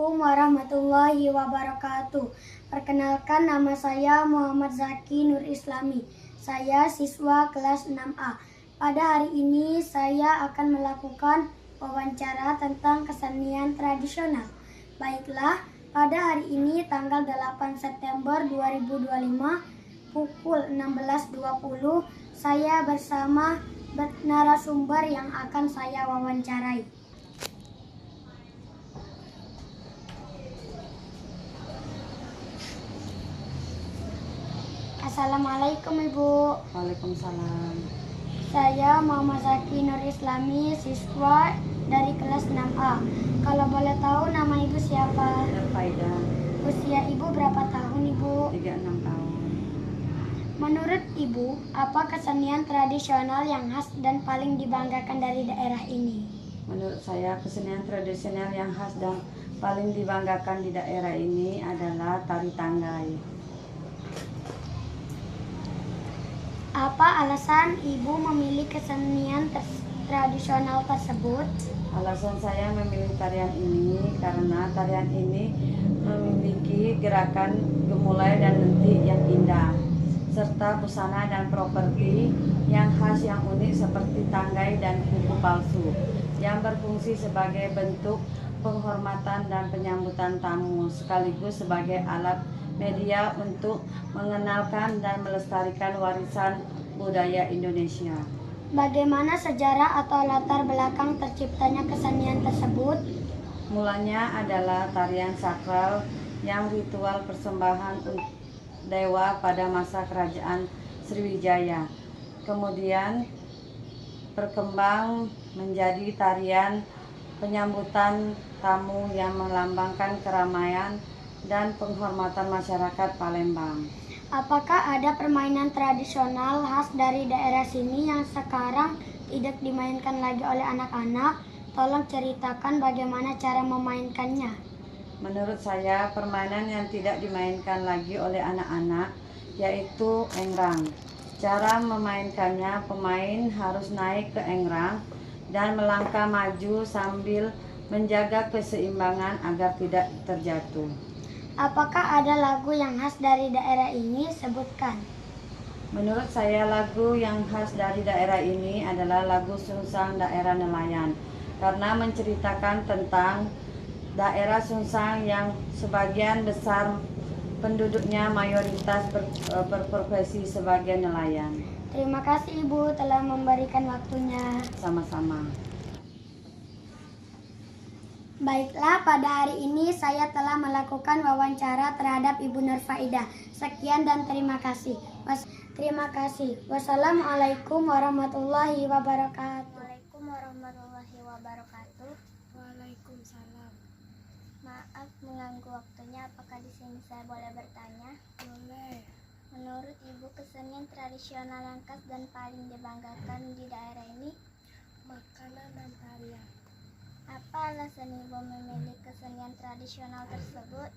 Assalamualaikum warahmatullahi wabarakatuh. Perkenalkan, nama saya Muhammad Zaki Nur Islami. Saya siswa kelas 6A. Pada hari ini saya akan melakukan wawancara tentang kesenian tradisional. Baiklah, pada hari ini tanggal 8 September 2025 pukul 16.20 saya bersama narasumber yang akan saya wawancarai. Assalamualaikum Ibu. Waalaikumsalam. Saya Muhammad Zaki Nur Islami, siswa dari kelas 6A. Kalau boleh tahu nama Ibu siapa? Faida, Usia Ibu berapa tahun Ibu? 36 tahun. Menurut Ibu, apa kesenian tradisional yang khas dan paling dibanggakan dari daerah ini? Menurut saya kesenian tradisional yang khas dan paling dibanggakan di daerah ini adalah tari tanggai. Apa alasan Ibu memilih kesenian tradisional tersebut? Alasan saya memilih tarian ini karena tarian ini memiliki gerakan gemulai dan lentik yang indah, serta busana dan properti yang khas yang unik seperti tanggai dan kuku palsu, yang berfungsi sebagai bentuk penghormatan dan penyambutan tamu, sekaligus sebagai alat media untuk mengenalkan dan melestarikan warisan budaya Indonesia. Bagaimana sejarah atau latar belakang terciptanya kesenian tersebut? Mulanya adalah tarian sakral yang ritual persembahan dewa pada masa kerajaan Sriwijaya. Kemudian berkembang menjadi tarian penyambutan tamu yang melambangkan keramaian dan penghormatan masyarakat Palembang. Apakah ada permainan tradisional khas dari daerah sini yang sekarang tidak dimainkan lagi oleh anak-anak? Tolong ceritakan bagaimana cara memainkannya. Menurut saya, permainan yang tidak dimainkan lagi oleh anak-anak yaitu engrang. Cara memainkannya, pemain harus naik ke engrang dan melangkah maju sambil menjaga keseimbangan agar tidak terjatuh. Apakah ada lagu yang khas dari daerah ini? Sebutkan. Menurut saya, lagu yang khas dari daerah ini adalah lagu Sungsang daerah nelayan, karena menceritakan tentang daerah Sungsang yang sebagian besar penduduknya mayoritas berprofesi sebagai nelayan. Terima kasih Ibu telah memberikan waktunya. Sama-sama. Baiklah, pada hari ini saya telah melakukan wawancara terhadap Ibu Nur Faida. Sekian dan terima kasih. Terima kasih. Wassalamualaikum warahmatullahi wabarakatuh. Waalaikumsalam warahmatullahi wabarakatuh. Waalaikumsalam. Maaf mengganggu waktunya. Apakah di sini saya boleh bertanya? Boleh. Menurut Ibu, kesenian tradisional yang khas dan paling dibanggakan di daerah ini? Makanan dan tarian. Apa alasan Ibu memilih kesenian tradisional tersebut?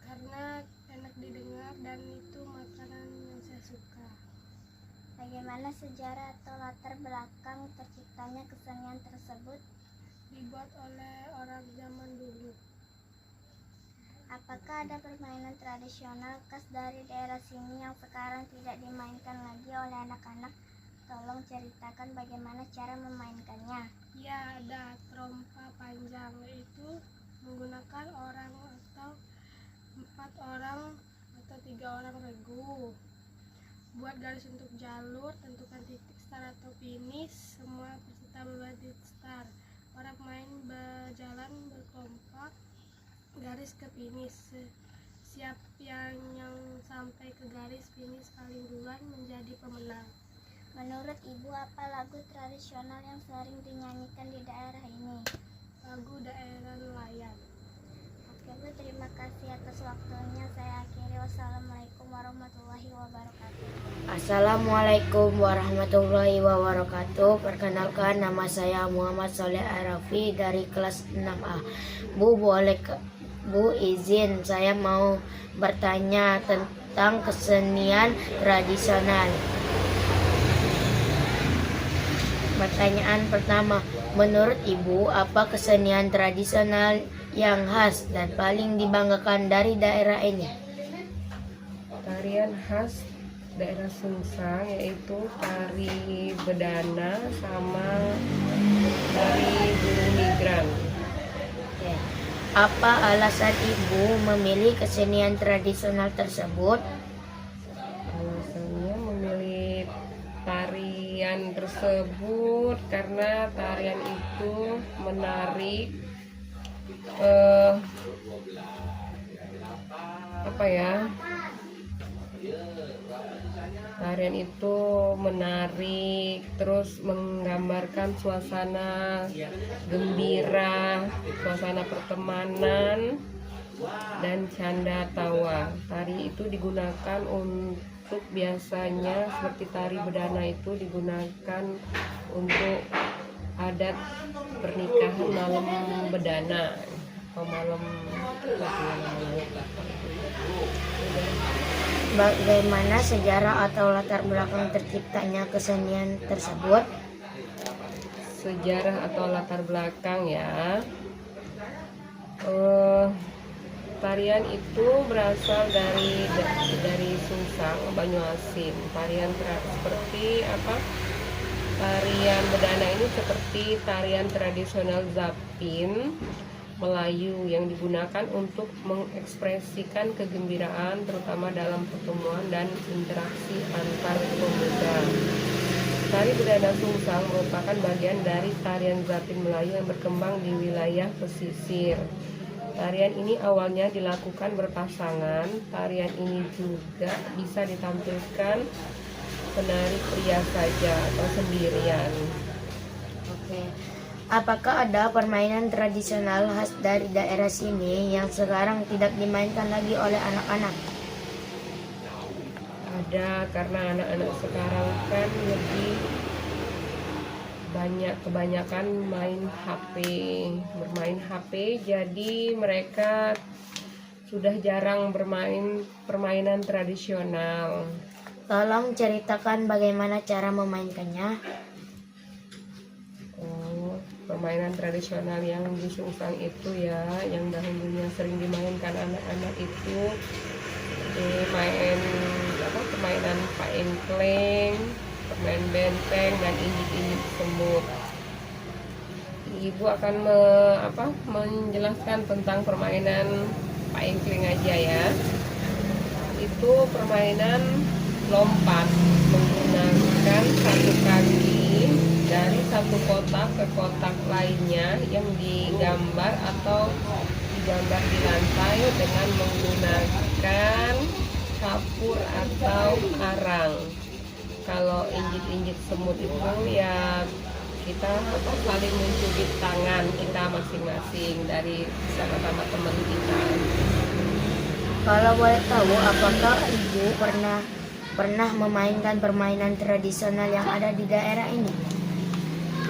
Karena enak didengar dan itu makanan yang saya suka. Bagaimana sejarah atau latar belakang terciptanya kesenian tersebut? Dibuat oleh orang zaman dulu. Apakah ada permainan tradisional khas dari daerah sini yang sekarang tidak dimainkan lagi oleh anak-anak? Tolong ceritakan bagaimana cara memainkannya. Ya, ada trompa panjang, yaitu menggunakan orang atau 4 orang atau 3 orang regu. Buat garis untuk jalur, tentukan titik start atau finish. Semua peserta membuat titik start. Para pemain berjalan berkelompok garis ke finish. Siapa yang sampai ke garis finish paling duluan menjadi pemenang. Menurut Ibu, apa lagu tradisional yang sering dinyanyikan di daerah ini? Lagu daerah nelayan. Oke Bu, terima kasih atas waktunya. Saya akhiri. Wassalamualaikum warahmatullahi wabarakatuh. Assalamualaikum warahmatullahi wabarakatuh. Perkenalkan, nama saya Muhammad Soleh Arafi dari kelas 6A. Bu izin saya mau bertanya tentang kesenian tradisional. Pertanyaan pertama, menurut Ibu apa kesenian tradisional yang khas dan paling dibanggakan dari daerah ini? Tarian khas daerah Sungsang yaitu tari bedana sama tari burung migran. Oke. Apa alasan ibu memilih kesenian tradisional tersebut? Alasannya memilih tarian tersebut karena tarian itu menarik tarian itu menarik, terus menggambarkan suasana gembira, suasana pertemanan dan canda tawa. Tari itu digunakan untuk biasanya seperti tari bedana itu digunakan untuk adat pernikahan malam bedana atau malam Bagaimana sejarah atau latar belakang terciptanya kesenian tersebut? Sejarah atau latar belakang ya. Tarian itu berasal dari Sungsang, Banyuasin. Tarian seperti apa? Tarian bedana ini seperti tarian tradisional Zapin Melayu yang digunakan untuk mengekspresikan kegembiraan terutama dalam pertemuan dan interaksi antar pemuda. Tari bedana Sungsang merupakan bagian dari tarian Zapin Melayu yang berkembang di wilayah pesisir. Tarian ini awalnya dilakukan berpasangan. Tarian ini juga bisa ditampilkan penari pria saja atau sendirian. Oke. Apakah ada permainan tradisional khas dari daerah sini yang sekarang tidak dimainkan lagi oleh anak-anak? Ada, karena anak-anak sekarang kan lebih kebanyakan bermain HP, jadi mereka sudah jarang bermain permainan tradisional. Tolong ceritakan bagaimana cara memainkannya. Permainan tradisional yang di Sungsang itu ya, yang dahulunya sering dimainkan anak-anak itu permainan paengkleng, permainan benteng dan injik-injik semut. Ibu akan menjelaskan tentang permainan paengkleng aja ya. Itu permainan lompat menggunakan satu kaki dari satu kotak ke kotak lainnya yang digambar di lantai dengan menggunakan kapur atau arang. Kalau injit-injit semut itu ya kita saling mencubit tangan kita masing-masing dari sama-sama teman kita. Kalau boleh tahu, apakah ibu pernah memainkan permainan tradisional yang ada di daerah ini?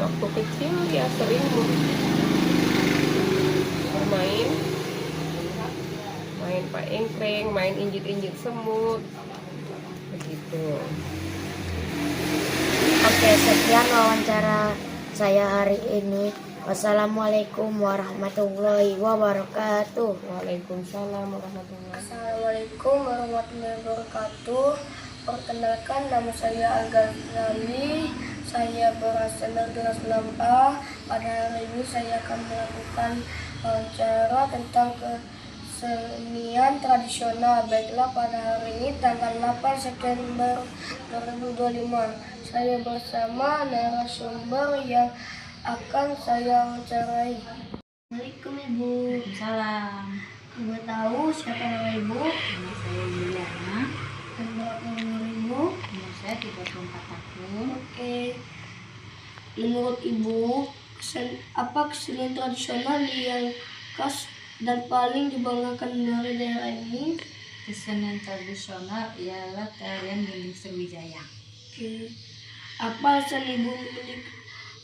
Waktu kecil ya sering main paengkleng, main injit-injit semut begitu. Oke, sekian wawancara saya hari ini. Wassalamualaikum warahmatullahi wabarakatuh. Waalaikumsalam warahmatullahi wabarakatuh. Assalamualaikum warahmatullahi wabarakatuh. Perkenalkan, nama saya Al-Ghazali. Saya berasal dari kelas 6A. Pada hari ini saya akan melakukan wawancara tentang kesenian tradisional. Baiklah, pada hari ini tanggal 8 September 2025. Saya bersama narasumber yang akan saya wawancarai. Assalamualaikum Ibu. Salam. Ibu tahu siapa nama Ibu? Nama saya Juliana. Dan berapa umur Ibu? Umur saya 34 tahun. Oke. Menurut Ibu, apa kesenian tradisional yang khas dan paling dibanggakan dari daerah ini? Kesenian tradisional ialah tarian gending Sriwijaya. Oke. Apa alasan Ibu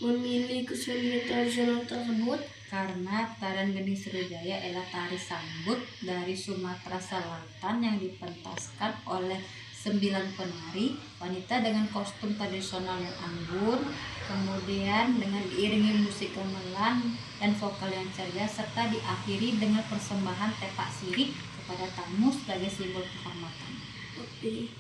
memilih kesenian tradisional tersebut? Karena tarian gending Sriwijaya ialah tari sambut dari Sumatera Selatan yang dipentaskan oleh 9 penari wanita dengan kostum tradisional yang anggun, kemudian dengan diiringi musik gamelan dan vokal yang ceria, serta diakhiri dengan persembahan tepak sirih kepada tamu sebagai simbol kehormatan. Oke.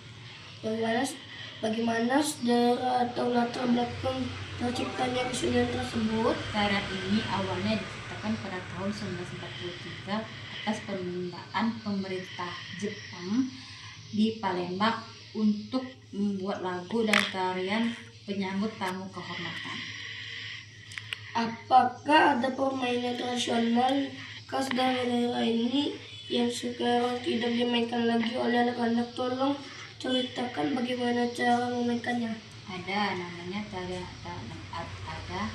Bagaimana sejarah atau latar belakang terciptanya kesenian tersebut? Tarian ini awalnya diciptakan pada tahun 1943 atas permintaan pemerintah Jepang di Palembang untuk membuat lagu dan tarian penyambut tamu kehormatan. Apakah ada permainan tradisional khas dari daerah ini yang sekarang tidak dimainkan lagi oleh anak-anak? Tolong ceritakan bagaimana cara memainkannya. Ada namanya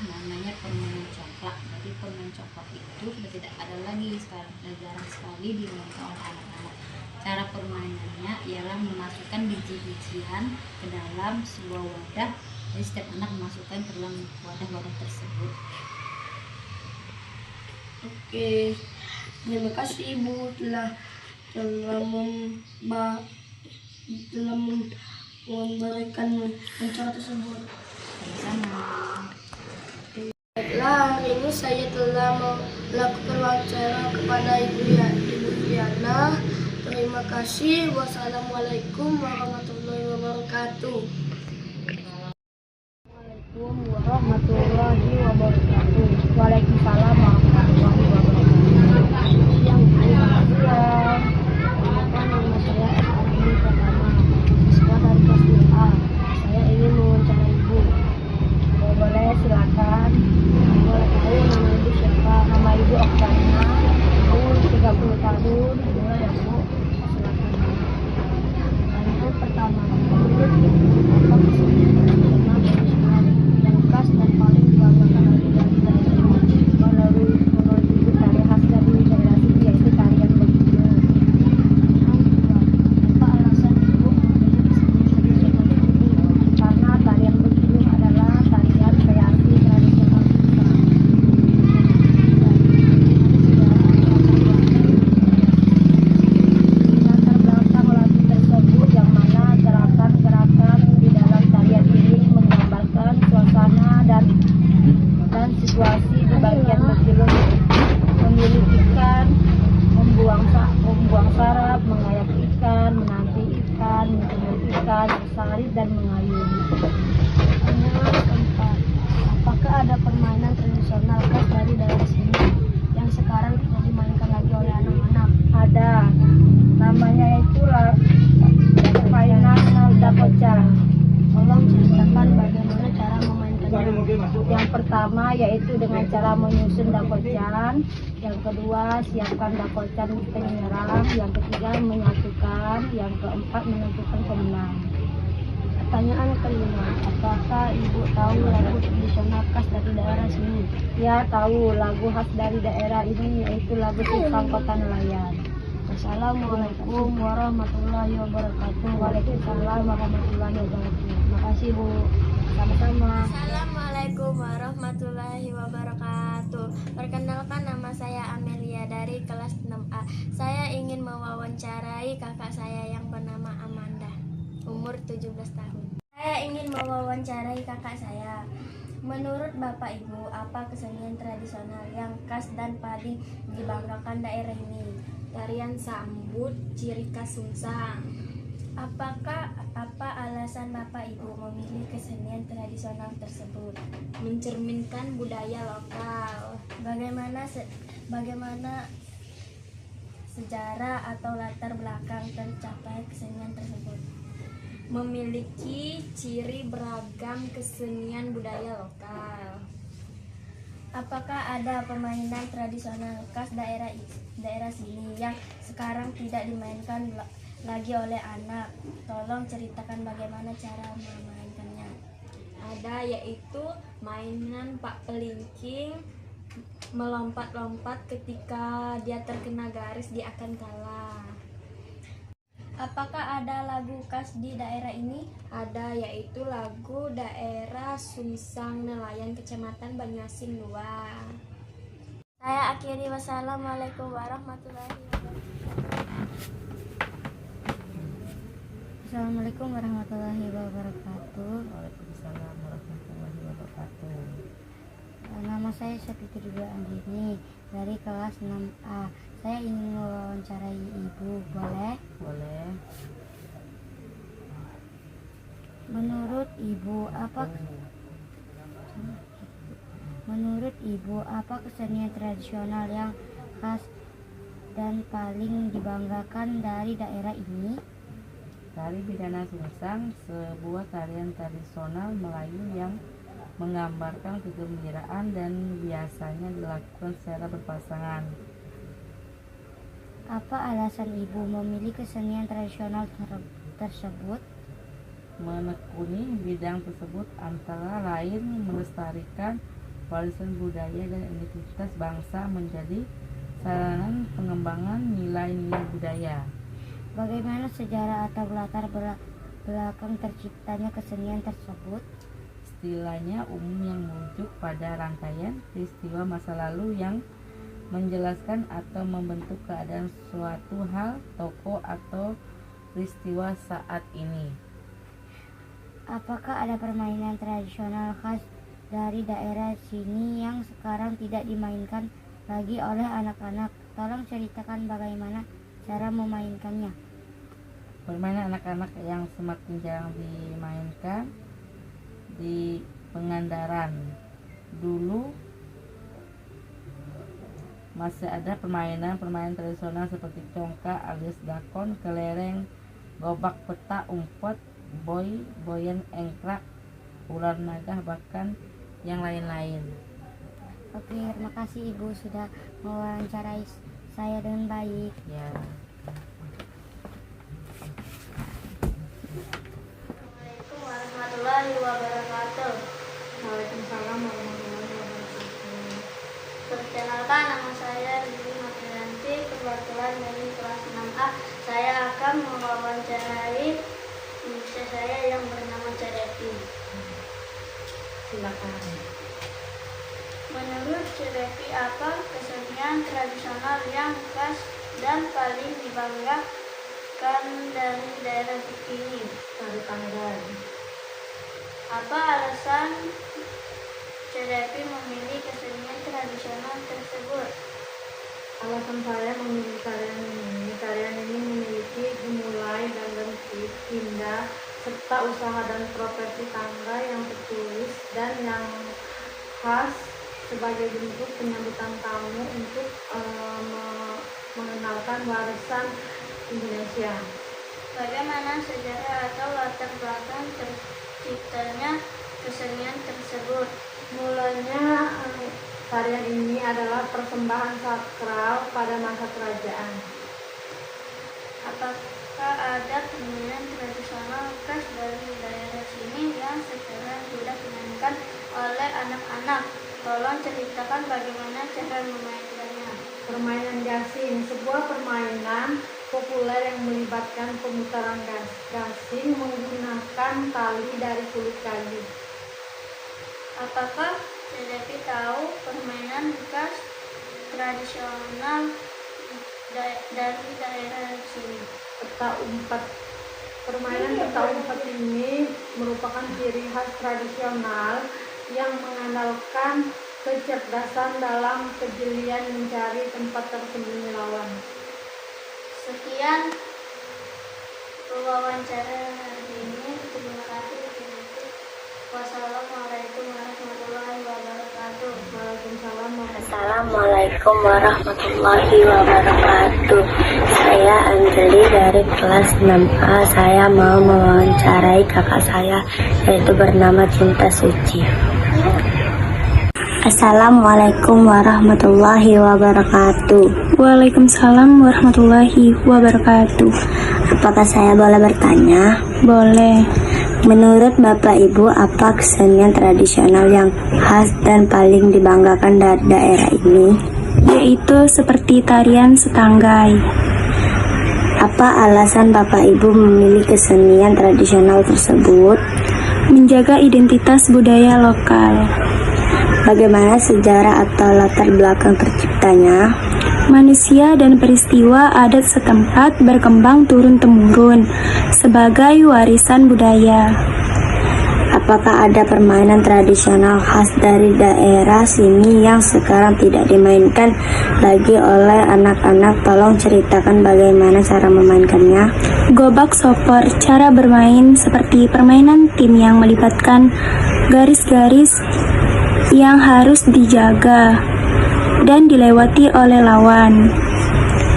namanya permainan congklak. Jadi permainan congklak itu sudah tidak ada lagi sekarang, sudah jarang sekali dimainkan oleh anak-anak. Cara permainannya ialah memasukkan biji-bijian ke dalam sebuah wadah. Jadi setiap anak memasukkan ke dalam wadah-wadah tersebut. Oke, terima kasih Ibu telah memberikan acara tersebut. Sama. Baiklah, hari ini saya telah melakukan wawancara kepada Ibu Yana. Terima kasih. Wassalamualaikum warahmatullahi wabarakatuh. Assalamualaikum warahmatullahi wabarakatuh. Waalaikumsalam warahmatullahi wabarakatuh. Siang Bu, siang. Nama saya Ardi Pratama, siswa dari kelas 2A. Saya ingin mewawancara Ibu. Boleh silakan. Boleh tahu nama Ibu siapa? Nama Ibu Oktana, umur 30 tahun. Boleh ya Bu? Silakan. Pertanyaan pertama, menurut Ibu apa kesenian tradisional yang khas dan paling dibanggakan oleh daerah ini? Menurut Ibu tari khas dari daerah ini yaitu tarian beginu. Apa alasan Ibu memilih kesenian tradisional ini? Karena tarian beginu adalah tarian kreasi tradisional kita. Latar belakang lagu tersebut yang mana gerakan-gerakan di dalam tarian ini menggambarkan suasana dan situasi di bagian beginu, memilih ikan, membuang sarap, mengayak ikan, menanti ikan, menjemur ikan, bersalin dan mengayun. Pertanyaan keempat, apakah ada permainan tradisional khas dari daerah sini yang sekarang tidak dimainkan lagi oleh anak-anak? Ada, namanya itu permainan dakoca. Tolong ceritakan bagaimana cara memainkannya. Yang pertama yaitu dengan cara menyusun dakocan. Yang kedua, siapkan dakocan penyerang. Yang ketiga, menyatukan. Yang keempat, menentukan pemenang. Pertanyaan kelima, apakah Ibu tahu lagu tradisional khas dari daerah sini? Ya, tahu. Lagu khas dari daerah ini yaitu lagu Suksang Kota Nelayan. Wassalamualaikum warahmatullahi wabarakatuh. Waalaikumsalam warahmatullahi wabarakatuh. Terima kasih Bu. Sama-sama. Assalamualaikum warahmatullahi wabarakatuh. Perkenalkan, nama saya Amelia dari kelas 6A. Saya ingin mewawancarai kakak saya yang bernama Amanda, umur 17 tahun. Saya ingin mewawancarai kakak saya. Menurut Bapak Ibu, apa kesenian tradisional yang khas dan paling dibanggakan daerah ini? Tarian sambut ciri khas Sungsang. Apa alasan Bapak Ibu memilih kesenian tradisional tersebut? Mencerminkan budaya lokal. Bagaimana sejarah atau latar belakang tercapai kesenian tersebut? Memiliki ciri beragam kesenian budaya lokal. Apakah ada permainan tradisional khas daerah sini yang sekarang tidak dimainkan lagi oleh anak? Tolong ceritakan bagaimana cara memainkannya. Ada, yaitu mainan Pak Pelingking, melompat-lompat ketika dia terkena garis dia akan kalah. Apakah ada lagu khas di daerah ini? Ada, yaitu lagu daerah Sungsang Nelayan Kecamatan Banyuasin 2. Saya akhiri, wassalamualaikum warahmatullahi wabarakatuh. Assalamualaikum warahmatullahi wabarakatuh. Waalaikumsalam warahmatullahi wabarakatuh. Nama saya Syafitri Andini dari kelas 6A. Saya ingin mewawancarai Ibu, boleh? Boleh. Menurut Ibu, apa kesenian tradisional yang khas dan paling dibanggakan dari daerah ini? Tari Bidana Sungsang, sebuah tarian tradisional Melayu yang menggambarkan kegembiraan dan biasanya dilakukan secara berpasangan. Apa alasan Ibu memilih kesenian tradisional tersebut? Menekuni bidang tersebut antara lain melestarikan warisan budaya dan identitas bangsa menjadi sarana pengembangan nilai-nilai budaya. Bagaimana sejarah atau latar belakang terciptanya kesenian tersebut? Istilahnya umum yang merujuk pada rangkaian peristiwa masa lalu yang menjelaskan atau membentuk keadaan suatu hal, tokoh, atau peristiwa saat ini. Apakah ada permainan tradisional khas dari daerah sini yang sekarang tidak dimainkan lagi oleh anak-anak? Tolong ceritakan bagaimana cara memainkannya. Permainan anak-anak yang semakin jarang dimainkan di Pangandaran. Dulu masih ada permainan tradisional seperti congkak alias dakon, kelereng, gobak peta, umpet, boyan engkrak, ular naga, bahkan yang lain-lain. Oke, terima kasih Ibu sudah mewawancarai saya dengan baik. Ya. Assalamualaikum warahmatullahi wabarakatuh. Waalaikumsalam warahmatullahi wabarakatuh. Perkenalkan, nama saya Lili Matrianti, kebetulan dari kelas 6A. Saya akan mewawancarai murid saya yang bernama Cerepi. Silakan. Menurut Cerepi, apa kesenian tradisional yang khas dan paling dibanggakan dari daerah ini? Tari Pandan. Apa alasan Cerepi memilih kesenian tradisional tersebut? Alasan saya memilih tarian ini memiliki gemulai dan lentik indah serta usaha dan profesi tangga yang tertulis dan yang khas sebagai bentuk penyambutan tamu untuk mengenalkan warisan Indonesia. Bagaimana sejarah atau latar belakang terciptanya kesenian tersebut? Mulanya tarian ini adalah persembahan sakral pada masa kerajaan. Apakah ada permainan tradisional khas dari daerah sini yang sekarang tidak dimainkan oleh anak-anak? Tolong ceritakan bagaimana cara memainkannya. Permainan gasing, sebuah permainan populer yang melibatkan pemutaran gasing menggunakan tali dari kulit kayu. Apakah Cerepi tahu permainan khas tradisional dari daerah sini? Peta umpet. Permainan peta umpet ini merupakan ciri khas tradisional yang mengandalkan kecerdasan dalam kejelian mencari tempat tersembunyi lawan. Sekian wawancara hari ini. Terima kasih. Wassalamualaikum warahmatullahi wabarakatuh. Waalaikumsalam Assalamualaikum warahmatullahi wabarakatuh. Saya Anjeli dari kelas 6A. Saya mau mewawancarai kakak saya, yaitu bernama Cinta Suci. Assalamualaikum warahmatullahi wabarakatuh. Waalaikumsalam warahmatullahi wabarakatuh. Apakah saya boleh bertanya? Boleh. Menurut Bapak Ibu, apa kesenian tradisional yang khas dan paling dibanggakan dari daerah ini? Yaitu seperti tarian setanggai. Apa alasan Bapak Ibu memilih kesenian tradisional tersebut? Menjaga identitas budaya lokal. Bagaimana sejarah atau latar belakang terciptanya? manusia dan peristiwa adat setempat berkembang turun-temurun sebagai warisan budaya. Apakah ada permainan tradisional khas dari daerah sini yang sekarang tidak dimainkan lagi oleh anak-anak? Tolong ceritakan bagaimana cara memainkannya. Gobak sopor, cara bermain seperti permainan tim yang melibatkan garis-garis yang harus dijaga dan dilewati oleh lawan.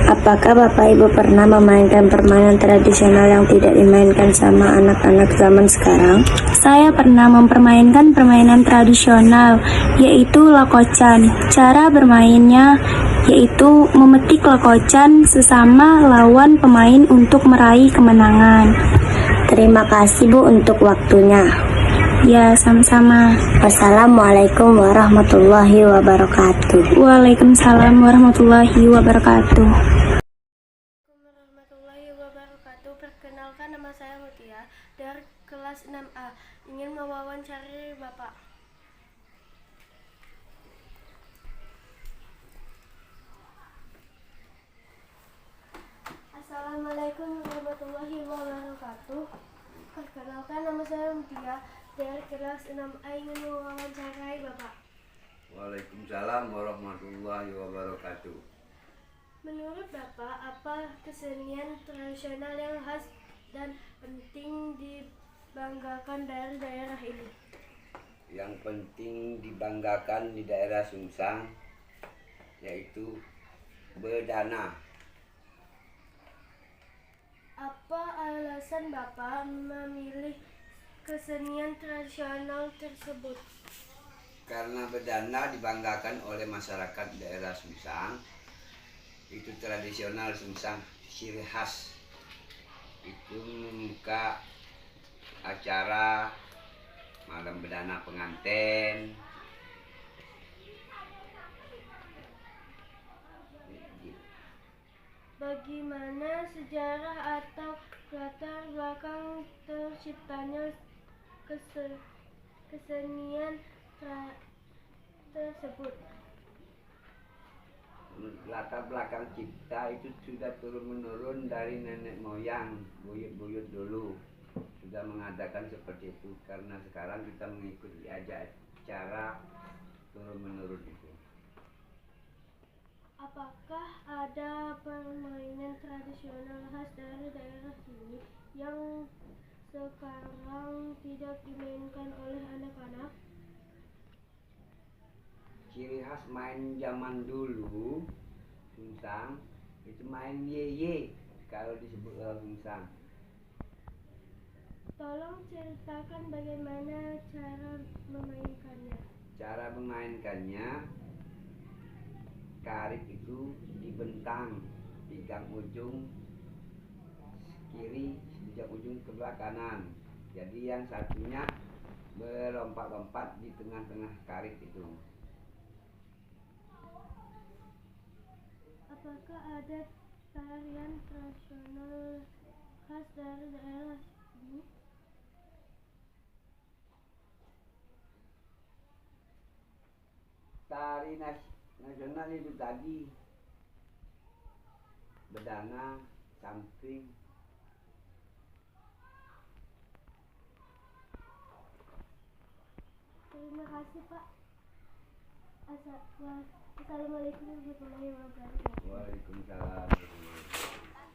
Apakah Bapak Ibu pernah memainkan permainan tradisional yang tidak dimainkan sama anak-anak zaman sekarang? Saya pernah mempermainkan permainan tradisional, yaitu lakocan. Cara bermainnya yaitu memetik lakocan sesama lawan pemain untuk meraih kemenangan. Terima kasih Bu untuk waktunya. Ya, sama-sama. Wassalamualaikum warahmatullahi wabarakatuh. Waalaikumsalam warahmatullahi wabarakatuh. Warahmatullahi wabarakatuh. Perkenalkan, nama saya Mutia dari kelas 6A. Ingin mewawancari Bapak. Assalamualaikum warahmatullahi wabarakatuh. Perkenalkan, nama saya Mutia dari kelas 6A. Ingin mewawancarai Bapak. Waalaikumsalam warahmatullahi wabarakatuh. Menurut Bapak, apa kesenian tradisional yang khas dan penting dibanggakan dari daerah ini? Yang penting dibanggakan di daerah Sungsang yaitu bedana. Apa alasan Bapak memilih kesenian tradisional tersebut? Karena bedana dibanggakan oleh masyarakat daerah Sungsang. Itu tradisional Sungsang, ciri khas. Itu membuka acara malam bedana pengantin. Bagaimana sejarah atau latar belakang terciptanya kesenian tersebut? Latar belakang cipta itu sudah turun-menurun dari nenek moyang, buyut-buyut dulu sudah mengadakan seperti itu, karena sekarang kita mengikuti aja cara turun-menurun itu. Apakah ada permainan tradisional khas dari daerah sini yang sekarang tidak dimainkan oleh anak-anak? Ciri khas main zaman dulu Sungsang itu main yeye kalau disebut orang Sungsang. Tolong ceritakan bagaimana cara memainkannya. Cara memainkannya, karet itu dibentang, pegang ujung kiri, sejak ujung sebelah kanan. Jadi yang satunya berlompat-lompat di tengah-tengah karet itu. Apakah ada tarian tradisional khas dari daerah ini? Tari nasional itu tadi bedana, samping. Terima kasih Pak. Assalamualaikum warahmatullahi wabarakatuh. Waalaikumsalam.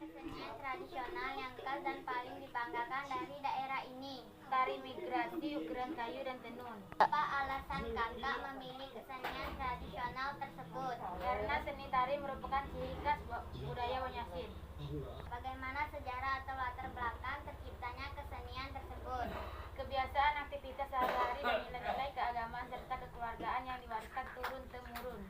Kesenian tradisional yang khas dan paling dibanggakan dari daerah ini. Tari migrasi, ukiran kayu dan tenun. Apa alasan kakak memilih kesenian tradisional tersebut? Karena seni tari merupakan ciri khas budaya Banyasin. Bagaimana sejarah atau latar belakang terciptanya kesenian tersebut? Kebiasaan, aktivitas sehari-hari dan nilai-nilai keagamaan serta kekeluargaan yang diwariskan turun-temurun.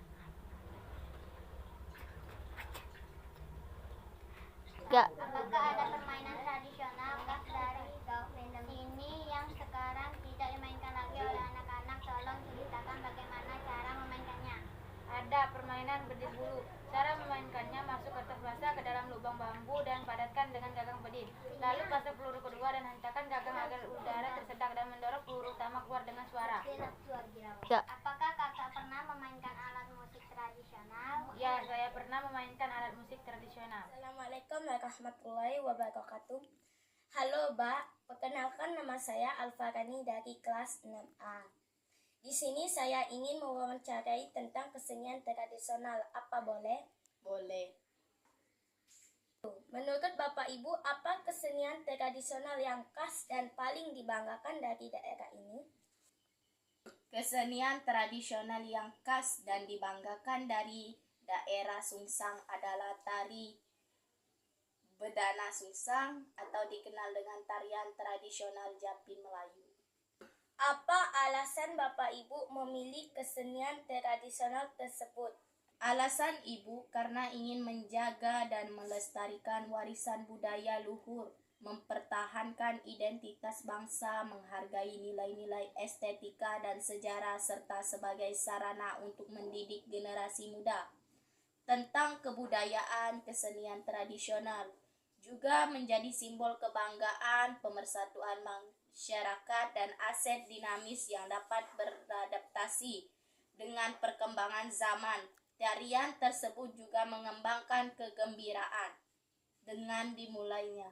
Apakah ada permainan tradisional khas dari sini yang sekarang tidak dimainkan lagi oleh anak-anak? Tolong ceritakan bagaimana cara memainkannya. Ada permainan bedil bulu. Cara memainkannya, masuk kertas basah ke dalam lubang bambu dan padatkan dengan gagang bedil. Lalu pasang peluru kedua dan hentakan gagang agar udara tersedak dan mendorong peluru utama keluar dengan suara. Apakah kakak pernah memainkan alat musik tradisional? Ya, saya pernah memainkan Assalamualaikum warahmatullahi wabarakatuh. Halo, Mbak. Perkenalkan, nama saya Alfarani dari kelas 6A. Di sini saya ingin mewawancarai tentang kesenian tradisional. Apa boleh? Boleh. Menurut Bapak Ibu, apa kesenian tradisional yang khas dan paling dibanggakan dari daerah ini? Kesenian tradisional yang khas dan dibanggakan dari daerah Sungsang adalah tari Bedana Sungsang atau dikenal dengan tarian tradisional Japin Melayu. Apa alasan Bapak Ibu memilih kesenian tradisional tersebut? Alasan Ibu karena ingin menjaga dan melestarikan warisan budaya luhur, mempertahankan identitas bangsa, menghargai nilai-nilai estetika dan sejarah, serta sebagai sarana untuk mendidik generasi muda tentang kebudayaan kesenian tradisional. Juga menjadi simbol kebanggaan, pemersatuan masyarakat, dan aset dinamis yang dapat beradaptasi dengan perkembangan zaman. Tarian tersebut juga mengembangkan kegembiraan dengan dimulainya.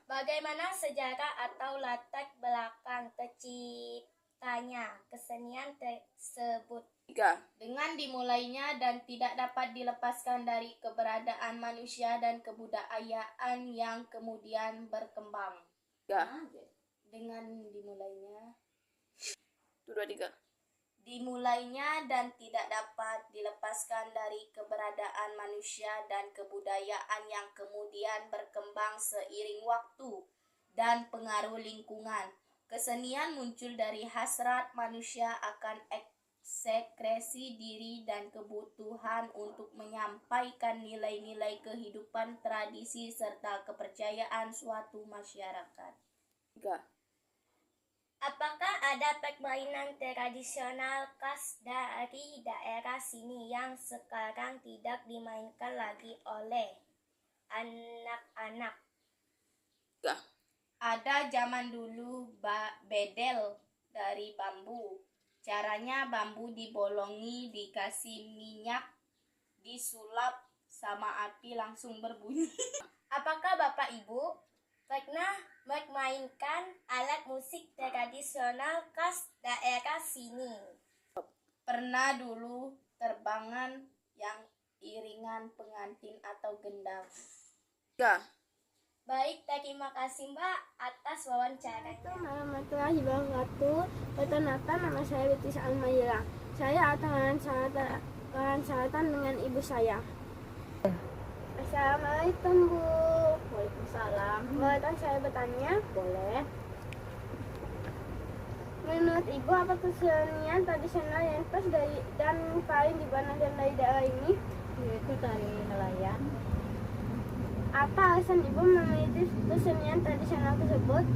Bagaimana sejarah atau latar belakang terciptanya kesenian tersebut? Dengan dimulainya dan tidak dapat dilepaskan dari keberadaan manusia dan kebudayaan yang kemudian berkembang. Dengan dimulainya. Dimulainya dan tidak dapat dilepaskan dari keberadaan manusia dan kebudayaan yang kemudian berkembang seiring waktu dan pengaruh lingkungan. Kesenian muncul dari hasrat manusia akan ekspresi diri dan kebutuhan untuk menyampaikan nilai-nilai kehidupan, tradisi, serta kepercayaan suatu masyarakat. Apakah ada permainan tradisional khas dari daerah sini yang sekarang tidak dimainkan lagi oleh anak-anak? Ada zaman dulu bedel dari bambu. Caranya bambu dibolongi, dikasih minyak, disulap sama api langsung berbunyi. Apakah Bapak Ibu pernah memainkan alat musik tradisional khas daerah sini? Pernah dulu terbangan yang iringan pengantin atau gendang. Baik, terima kasih Mbak atas wawancaranya. Assalamualaikum warahmatullahi wabarakatuh. Perkenalkan, nama saya Betis Almayira. Saya akan syaratan dengan ibu saya. Assalamualaikum Bu. Waalaikumsalam. Boleh saya bertanya? Boleh. Menurut Ibu, apa kesenian tradisional yang khas dan paling dibanggakan dari daerah ini? Yaitu tari nelayan. Apa alasan Ibu memilih kesenian tradisional tersebut?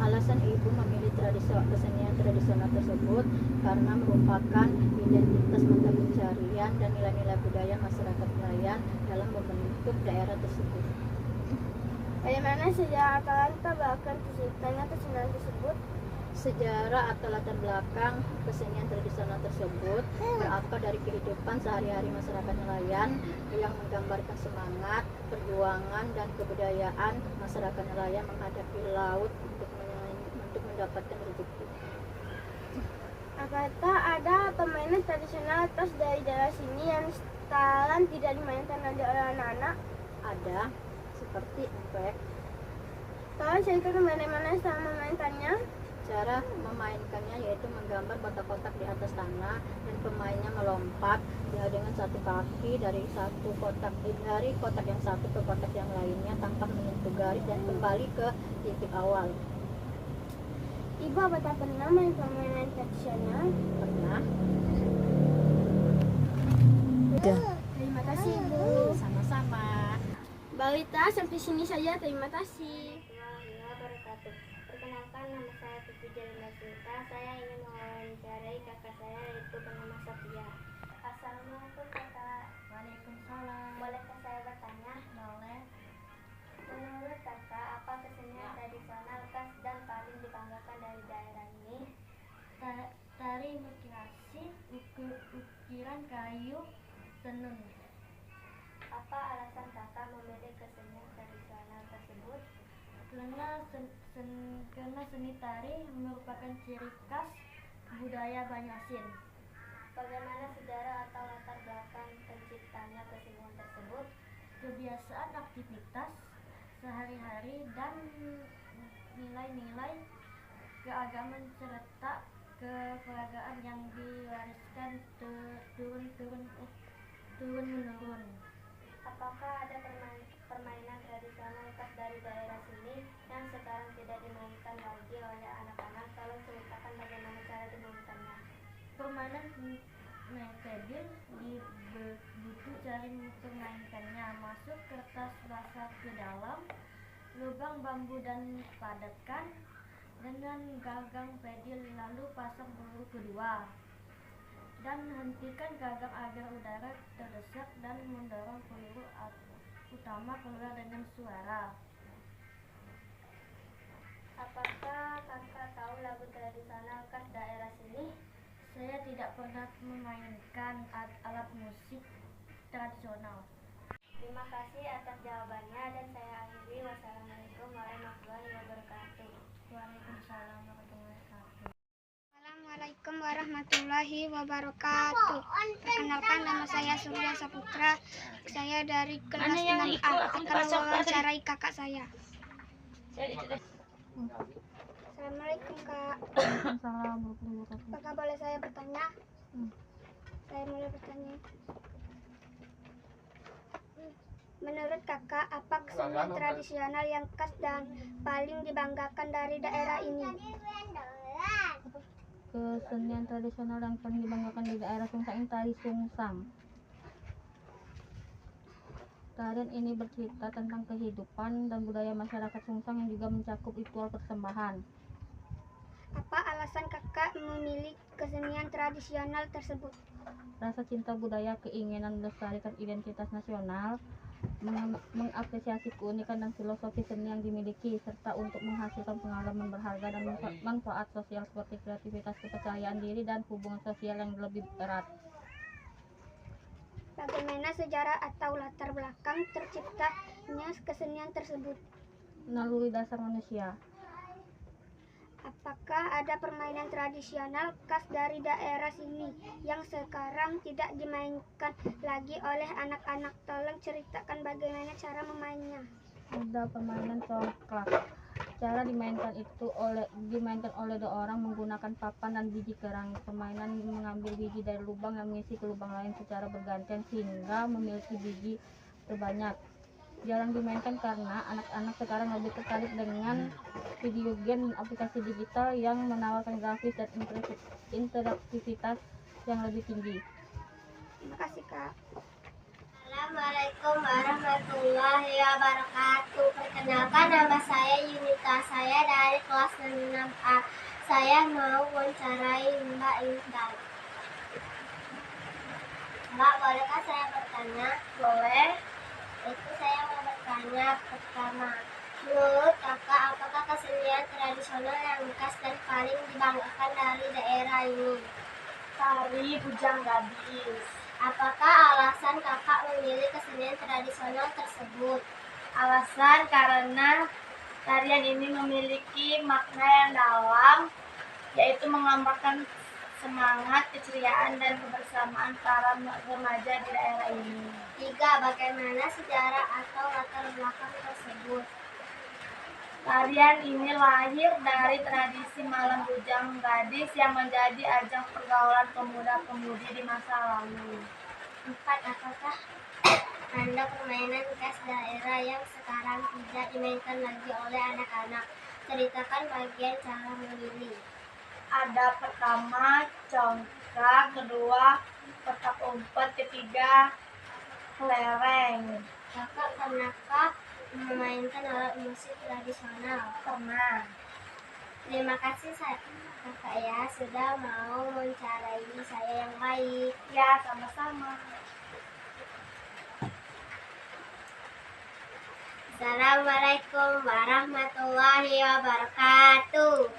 Alasan Ibu memilih kesenian tradisional tersebut karena merupakan identitas mata pencarian dan nilai-nilai budaya masyarakat nelayan dalam membentuk daerah tersebut. Bagaimana sejarah atau latar belakang terciptanya kesenian tersebut? Sejarah atau latar belakang kesenian tradisional tersebut berakar dari kehidupan sehari-hari masyarakat nelayan yang menggambarkan semangat, perjuangan, dan kebudayaan masyarakat nelayan menghadapi laut untuk mendapatkan rezeki. Apakah ada permainan tradisional khas dari daerah sini yang sekarang tidak dimainkan lagi oleh anak-anak? Ada, seperti empek. Tolong ceritakan bagaimana cara memainkannya? Cara memainkannya yaitu menggambar kotak-kotak di atas tanah dan pemainnya melompat dengan satu kaki dari kotak yang satu ke kotak yang lainnya tanpa menyentuh garis dan kembali ke titik awal. Ibu apakah pernah main permainan tradisional? Pernah. Terima kasih Ibu. Sama-sama. Balita, sampai sini saja. Terima kasih. Perkenalkan, nama saya Tuti Jelina Sinta. Saya ingin mewawancarai kakak saya yaitu bernama Sofia. Assalamualaikum kakak. Waalaikumsalam. Bolehkah saya bertanya? Boleh. Menurut kakak, apa kesenian tradisional khas dan paling dibanggakan dari daerah ini? Tari migrasi, ukiran kayu, tenun. Apa alasan kakak memilih kesenian tradisional karena seni tari merupakan ciri khas budaya Banyasin. Bagaimana sejarah atau latar belakang penciptanya kesenian tersebut? Kebiasaan aktivitas sehari-hari dan nilai-nilai keagamaan serta keperagaan yang diwariskan turun-menurun. Apakah ada permainan tradisional khas dari daerah sini yang sekarang tidak dimainkan lagi oleh anak-anak? Tolong ceritakan bagaimana cara dimainkannya. Permainan pedil butuh cara mempermainkannya. Masuk kertas basah ke dalam lubang bambu dan padatkan dengan gagang pedil, lalu pasang peluru kedua dan hentikan gagang agar udara terdesak dan mendorong peluru utama keluar dengan suara. Apakah kakak tahu lagu tradisional khas daerah sini? Saya tidak pernah memainkan alat musik tradisional. Terima kasih atas jawabannya dan saya akhiri. Wassalamualaikum warahmatullahi wabarakatuh. Waalaikumsalam warahmatullahi wabarakatuh. Assalamualaikum warahmatullahi wabarakatuh. Perkenalkan, nama saya Surya Saputra. Saya dari kelas 6A akan mewawancarai kakak saya. Assalamualaikum Kak. Apakah boleh saya bertanya? Saya mulai bertanya. Menurut kakak, apa kesenian tradisional yang khas dan paling dibanggakan dari daerah ini? Kesenian tradisional yang paling dibanggakan di daerah Sungsang ini tari sungsang. Tarian ini bercerita tentang kehidupan dan budaya masyarakat Sungsang yang juga mencakup ritual persembahan. Apa alasan kakak memilih kesenian tradisional tersebut? Rasa cinta budaya, keinginan melestarikan identitas nasional, mengapresiasi keunikan dan filosofi seni yang dimiliki, serta untuk menghasilkan pengalaman berharga dan manfaat sosial seperti kreativitas, kepercayaan diri, dan hubungan sosial yang lebih erat. Bagaimana sejarah atau latar belakang terciptanya kesenian tersebut? Naluri dasar manusia. Apakah ada permainan tradisional khas dari daerah sini yang sekarang tidak dimainkan lagi oleh anak-anak? Tolong ceritakan bagaimana cara memainnya. Ada permainan congklak. Cara dimainkan oleh dua orang menggunakan papan dan biji kerang. Permainan mengambil biji dari lubang yang mengisi ke lubang lain secara bergantian sehingga memiliki biji terbanyak. Jarang dimainkan karena anak-anak sekarang lebih tertarik dengan video game dan aplikasi digital yang menawarkan grafis dan interaktivitas yang lebih tinggi. Terima kasih Kak. Assalamualaikum warahmatullahi wabarakatuh. Perkenalkan, nama saya Yunita. Saya dari kelas 6A. Saya mau wawancarai Mbak Intan. Mbak, bolehkah saya bertanya? Boleh. Itu saya mau bertanya pertama. Menurut kakak, apakah kesenian tradisional yang khas dan paling dibanggakan dari daerah ini? Tari Bujang Gadis. Apakah alasan kakak memilih kesenian tradisional tersebut? Alasan karena tarian ini memiliki makna yang dalam, yaitu menggambarkan semangat, keceriaan, dan kebersamaan para remaja di daerah ini. 3. Bagaimana sejarah atau latar belakang tersebut? Tarian ini lahir dari tradisi malam bujang gadis yang menjadi ajang pergaulan pemuda-pemudi di masa lalu. 4. Apakah ada permainan khas daerah yang sekarang tidak dimainkan lagi oleh anak-anak? Ceritakan bagian cara memilih. Ada pertama congklak, kedua petak umpet, ketiga kelereng. Kakak pernahkah memainkan alat musik tradisional? Pernah. Terima kasih kakak ya sudah mau mewawancarai saya yang baik. Ya, sama-sama. Assalamualaikum warahmatullahi wabarakatuh.